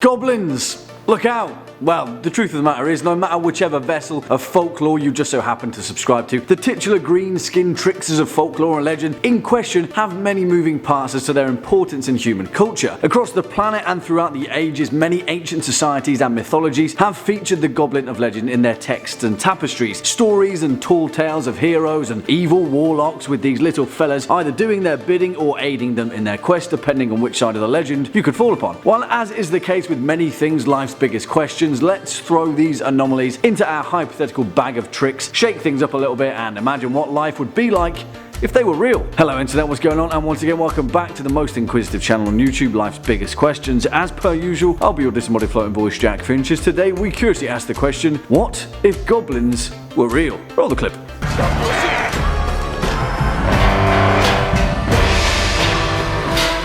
Goblins! Look out! Well, the truth of the matter is, no matter whichever vessel of folklore you just so happen to subscribe to, the titular green-skinned tricksters of folklore and legend in question have many moving parts as to their importance in human culture. Across the planet and throughout the ages, many ancient societies and mythologies have featured the Goblin of legend in their texts and tapestries. Stories and tall tales of heroes and evil warlocks with these little fellas either doing their bidding or aiding them in their quest, depending on which side of the legend you could fall upon. While as is the case with many things life's biggest questions, let's throw these anomalies into our hypothetical bag of tricks, shake things up a little bit, and imagine what life would be like if they were real. Hello internet, what's going on? And once again, welcome back to the most inquisitive channel on YouTube, Life's Biggest Questions. As per usual, I'll be your disembodied floating voice, Jack Finch. Today we curiously ask the question, what if goblins were real? Roll the clip.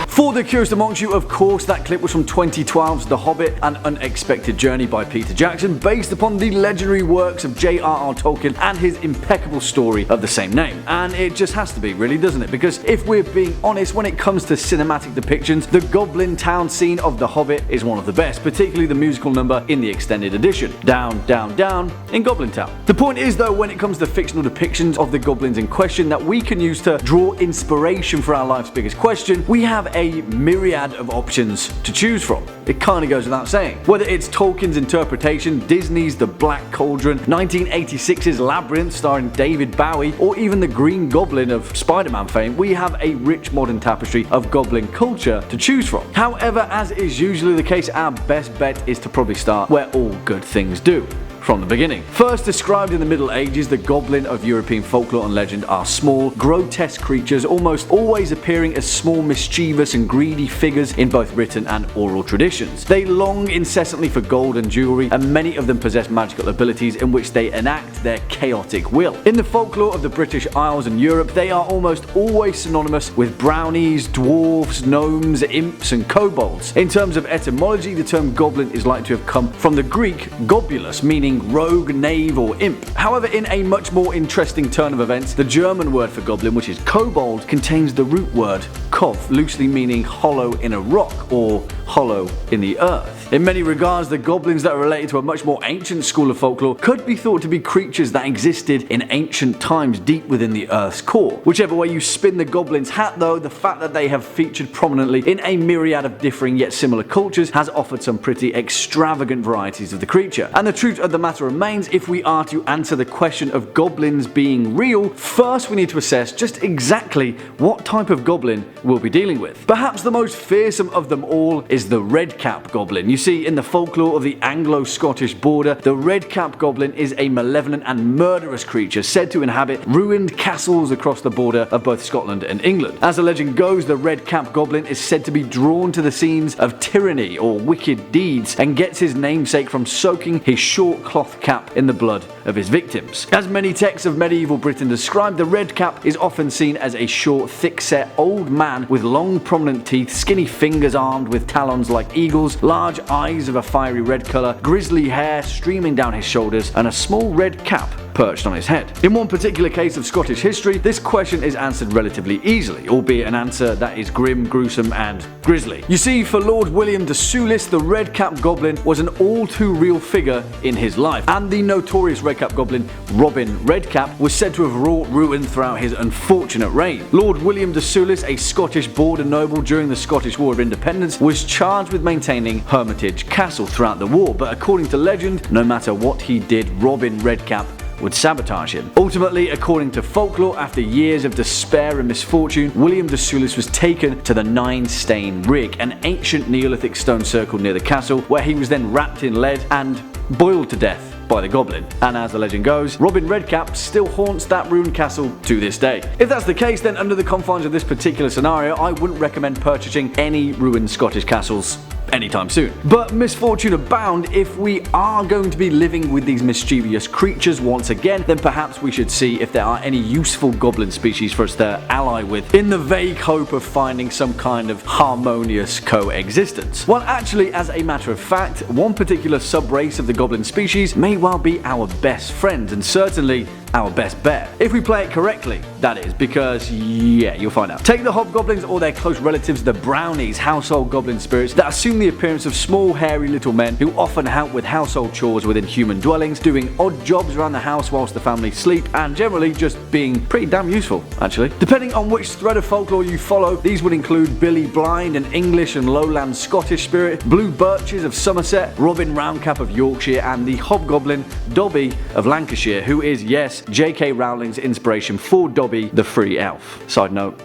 For the curious amongst you, of course, that clip was from 2012's The Hobbit, An Unexpected Journey by Peter Jackson, based upon the legendary works of J.R.R. Tolkien and his impeccable story of the same name. And it just has to be, really, doesn't it? Because if we're being honest, when it comes to cinematic depictions, the Goblin town scene of The Hobbit is one of the best, particularly the musical number in the extended edition, Down, Down, Down in Goblin Town. The point is, though, when it comes to fictional depictions of the goblins in question that we can use to draw inspiration for our life's biggest question, we have a myriad of options to choose from. It kind of goes without saying. Whether it's Tolkien's interpretation, Disney's The Black Cauldron, 1986's Labyrinth starring David Bowie, or even the Green Goblin of Spider-Man fame, we have a rich modern tapestry of Goblin culture to choose from. However, as is usually the case, our best bet is to probably start where all good things do. From the beginning. First described in the Middle Ages, the goblin of European folklore and legend are small, grotesque creatures, almost always appearing as small, mischievous and greedy figures in both written and oral traditions. They long incessantly for gold and jewelry, and many of them possess magical abilities in which they enact their chaotic will. In the folklore of the British Isles and Europe, they are almost always synonymous with brownies, dwarves, gnomes, imps and kobolds. In terms of etymology, the term goblin is likely to have come from the Greek gobulus, meaning rogue, knave or imp. However, in a much more interesting turn of events, the German word for goblin, which is kobold, contains the root word kov, loosely meaning hollow in a rock or hollow in the earth. In many regards, the goblins that are related to a much more ancient school of folklore could be thought to be creatures that existed in ancient times deep within the earth's core. Whichever way you spin the goblin's hat though, the fact that they have featured prominently in a myriad of differing yet similar cultures has offered some pretty extravagant varieties of the creature. And the truth of the matter remains, if we are to answer the question of goblins being real, first we need to assess just exactly what type of goblin we'll be dealing with. Perhaps the most fearsome of them all is the red-cap goblin. You see, in the folklore of the Anglo-Scottish border, the red-cap goblin is a malevolent and murderous creature said to inhabit ruined castles across the border of both Scotland and England. As the legend goes, the red-cap goblin is said to be drawn to the scenes of tyranny or wicked deeds and gets his namesake from soaking his short cloth cap in the blood of his victims. As many texts of medieval Britain describe, the red cap is often seen as a short, thick-set old man with long prominent teeth, skinny fingers armed with talons like eagles, large eyes of a fiery red colour, grizzly hair streaming down his shoulders, and a small red cap perched on his head. In one particular case of Scottish history, this question is answered relatively easily, albeit an answer that is grim, gruesome and grisly. You see, for Lord William de Soulis, the red-cap goblin was an all-too-real figure in his life, and the notorious red-cap goblin Robin Redcap was said to have wrought ruin throughout his unfortunate reign. Lord William de Soulis, a Scottish border noble during the Scottish War of Independence, was charged with maintaining Hermitage Castle throughout the war, but according to legend, no matter what he did, Robin Redcap would sabotage him. Ultimately, according to folklore, after years of despair and misfortune, William de Soulis was taken to the Nine Stane Rig, an ancient Neolithic stone circle near the castle, where he was then wrapped in lead and boiled to death by the goblin. And as the legend goes, Robin Redcap still haunts that ruined castle to this day. If that's the case, then under the confines of this particular scenario, I wouldn't recommend purchasing any ruined Scottish castles anytime soon. But misfortune abound, if we are going to be living with these mischievous creatures once again, then perhaps we should see if there are any useful goblin species for us to ally with, in the vague hope of finding some kind of harmonious coexistence. Well, actually, as a matter of fact, one particular sub-race of the goblin species may well be our best friends, and certainly our best bet. If we play it correctly, that is, because yeah, you'll find out. Take the hobgoblins or their close relatives, the brownies, household goblin spirits that assume the appearance of small, hairy little men who often help with household chores within human dwellings, doing odd jobs around the house whilst the family sleep, and generally just being pretty damn useful, actually. Depending on which thread of folklore you follow, these would include Billy Blind, an English and lowland Scottish spirit, Blue Birches of Somerset, Robin Roundcap of Yorkshire, and the hobgoblin Dobby of Lancashire, who is, yes, J.K. Rowling's inspiration for Dobby the Free Elf. Side note,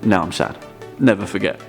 now I'm sad. Never forget.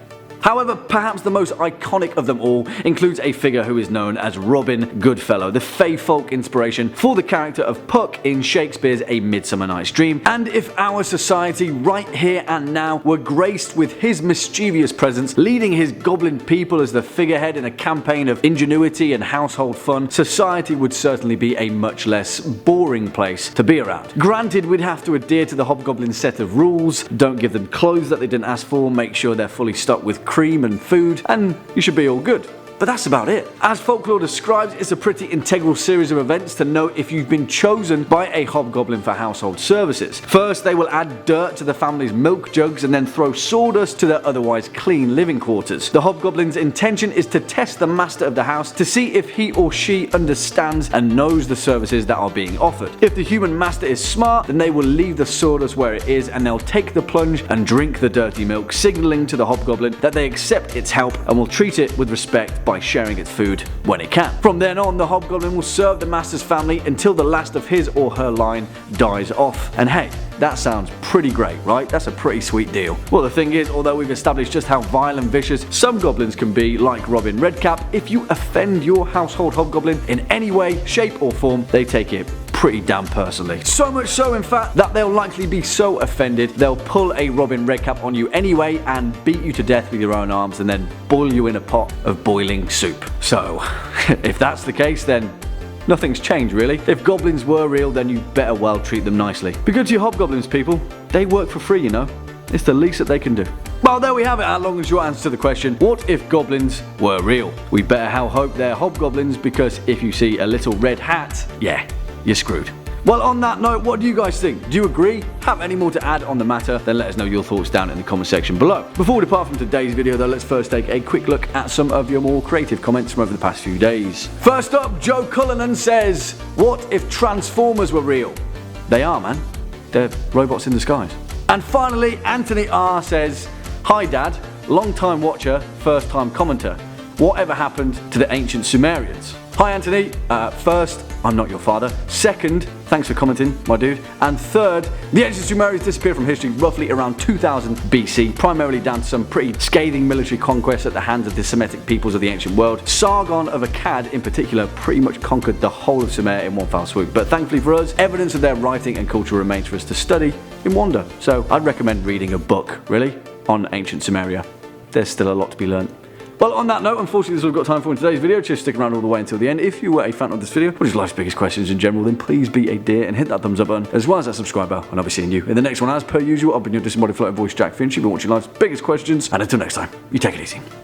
However, perhaps the most iconic of them all includes a figure who is known as Robin Goodfellow, the fey folk inspiration for the character of Puck in Shakespeare's A Midsummer Night's Dream. And if our society right here and now were graced with his mischievous presence, leading his goblin people as the figurehead in a campaign of ingenuity and household fun, society would certainly be a much less boring place to be around. Granted, we'd have to adhere to the hobgoblin set of rules: don't give them clothes that they didn't ask for, make sure they're fully stocked with cream and food, and you should be all good. But that's about it. As folklore describes, it's a pretty integral series of events to note if you've been chosen by a hobgoblin for household services. First, they will add dirt to the family's milk jugs and then throw sawdust to their otherwise clean living quarters. The hobgoblin's intention is to test the master of the house to see if he or she understands and knows the services that are being offered. If the human master is smart, then they will leave the sawdust where it is and they'll take the plunge and drink the dirty milk, signaling to the hobgoblin that they accept its help and will treat it with respect by sharing its food when it can. From then on, the hobgoblin will serve the master's family until the last of his or her line dies off. And hey, that sounds pretty great, right? That's a pretty sweet deal. Well, the thing is, although we've established just how vile and vicious some goblins can be, like Robin Redcap, if you offend your household hobgoblin in any way, shape or form, they take it pretty damn personally. So much so, in fact, that they'll likely be so offended they'll pull a Robin Redcap on you anyway and beat you to death with your own arms and then boil you in a pot of boiling soup. So, if that's the case, then nothing's changed really. If goblins were real, then you better well treat them nicely. Be good to your hobgoblins, people. They work for free, you know. It's the least that they can do. Well, there we have it, our long and short answer to the question, what if goblins were real? We better hope they're hobgoblins, because if you see a little red hat, yeah, you're screwed. Well, on that note, what do you guys think? Do you agree? Have any more to add on the matter? Then let us know your thoughts down in the comment section below. Before we depart from today's video though, let's first take a quick look at some of your more creative comments from over the past few days. First up, Joe Cullinan says, what if Transformers were real? They are, man. They're robots in disguise. And finally, Anthony R says, hi Dad, long time watcher, first time commenter. Whatever happened to the ancient Sumerians? Hi Anthony, first, I'm not your father. Second, thanks for commenting, my dude. And third, the ancient Sumerians disappeared from history roughly around 2000 BC, primarily down to some pretty scathing military conquests at the hands of the Semitic peoples of the ancient world. Sargon of Akkad in particular pretty much conquered the whole of Sumer in one foul swoop. But thankfully for us, evidence of their writing and culture remains for us to study in wonder. So I'd recommend reading a book, really, on ancient Sumeria. There's still a lot to be learned. Well, on that note, unfortunately this is all we've got time for in today's video. Just stick around all the way until the end. If you were a fan of this video, or just life's biggest questions in general, then please be a dear and hit that thumbs up button, as well as that subscribe bell, and I'll be seeing you in the next one. As per usual, I've been your disembodied floating voice, Jack Finch. You've been watching life's biggest questions, and until next time, you take it easy.